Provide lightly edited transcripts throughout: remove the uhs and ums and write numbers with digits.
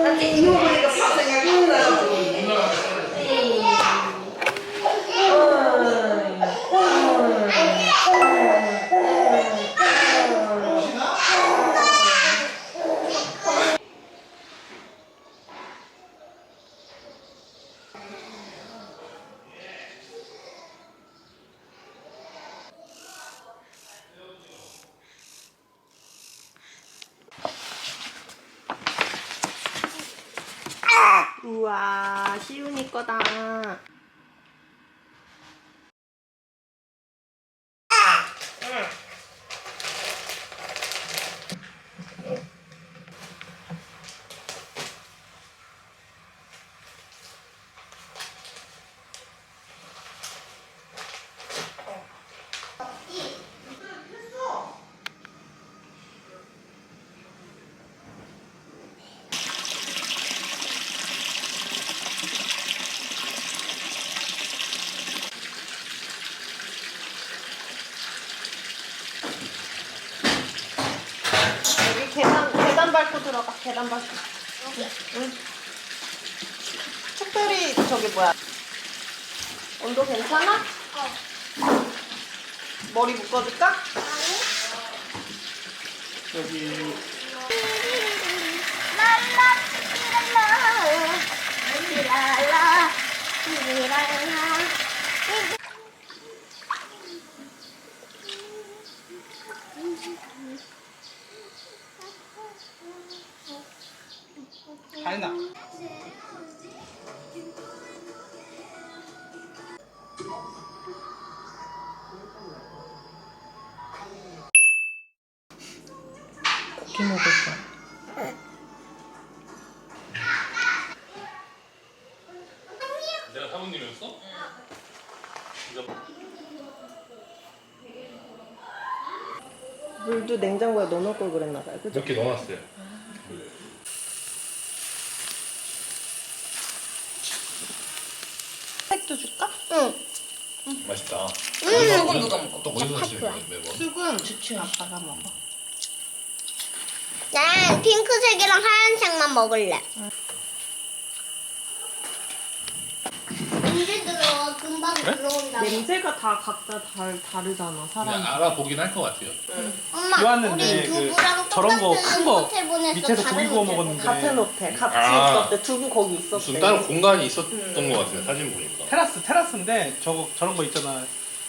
이거 보니까 밥 생각이 나가지고. 우와, 시윤이 거다. 여기 계단 밟고 들어가. 계단 밟고. 응. 특별히 저기 뭐야? 온도 괜찮아? 머리 묶어줄까? 여기 하이나. 고기 먹을 거야. 내가 사모님이었어? 물도 냉장고에 넣어놓을 걸 그랬나 봐요. 그죠? 몇 개 넣어놨어요. 색도 줄까? 맛있다. 수건 누가 먹어? 또 어디서 사시는 거예요, 매번? 수금 주치 아빠가 먹어. 난 핑크색이랑 하얀색만 먹을래. 언제 들어? 금방 들어온다. 냄새가 다 각자 다르잖아, 그냥 사람. 알아보긴 할 것 같아요. 엄마, 좋았는데 우리 그 두부랑 저런 거 똑같은 큰 거 호텔 보냈어. 밑에서 고기 다른 구워 호텔 먹었는데 같은 호텔, 같이 아. 있었대. 두부 거기 있었대. 무슨 다른 공간이 있었던 것 같은데 사진 보니까. 테라스인데 저런 거 있잖아.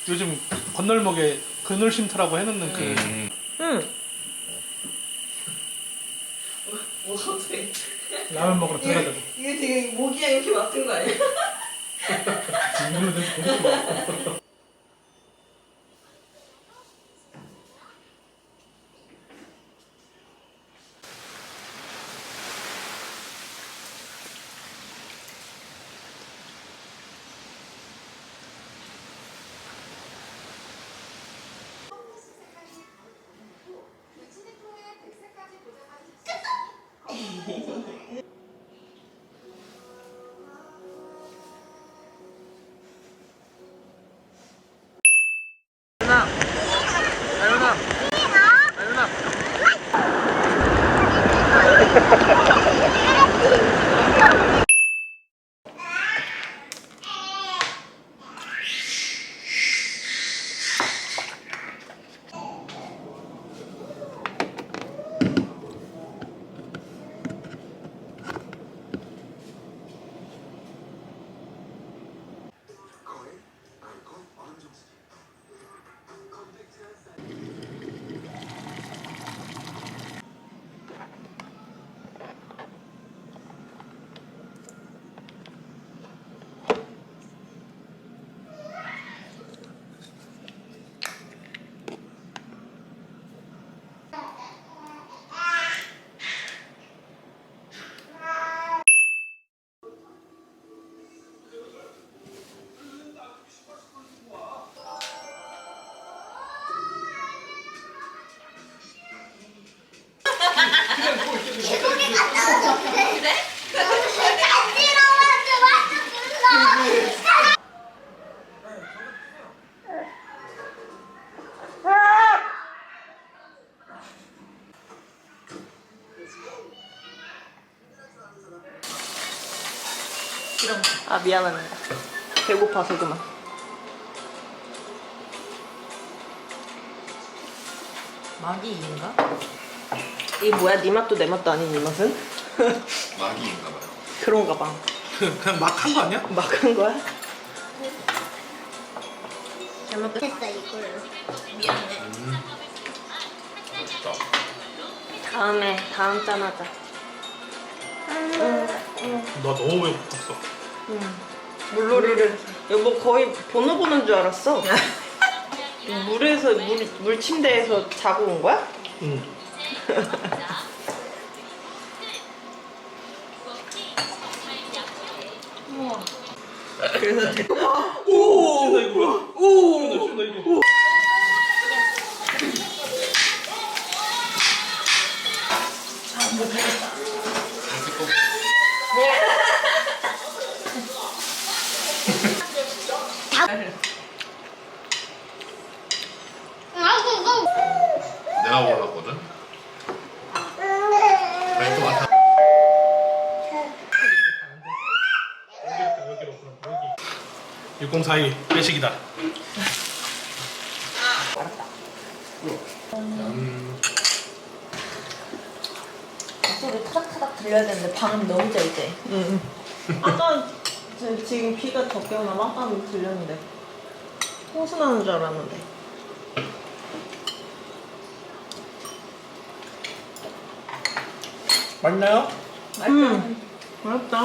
요즘 건널목에 그늘 쉼터라고 해놓는 그 응. 뭐 어떻게? 라면 먹으러 들어가자고. 이게 되게 모기향 이렇게 맡은 거 아니야? 이거는 되게 고기 이런 거. 아 미안합니다. 배고파서 그만. 마기인가? 이 뭐야? 네 맛도 내 맛도 아닌 이 맛은? 마기인가 봐요. 그런가 봐. 그냥 막 한 거 아니야? 막 한 거야? 잘 먹겠다. 됐어 이걸로. 미안해. 맛있다. 다음 짠 하자. 나 너무 배고팠어. 물놀이를 여보 거의 번호 보는 줄 알았어. 물에서 물 침대에서 자고 온 거야? 응. 그래서 되- 오! 나 이거 뭐야? 오! 나 이거. 내가 골랐거든. 아니 또 맡아. 여기로 그럼 여기. 6042 배식이다. 소리 타닥타닥 들려야 되는데 방음 너무 짤때. 아까 지금 비가 적게 오나 아까는 들렸는데 호수 나는 줄 알았는데. 맛있나요? 맛있다.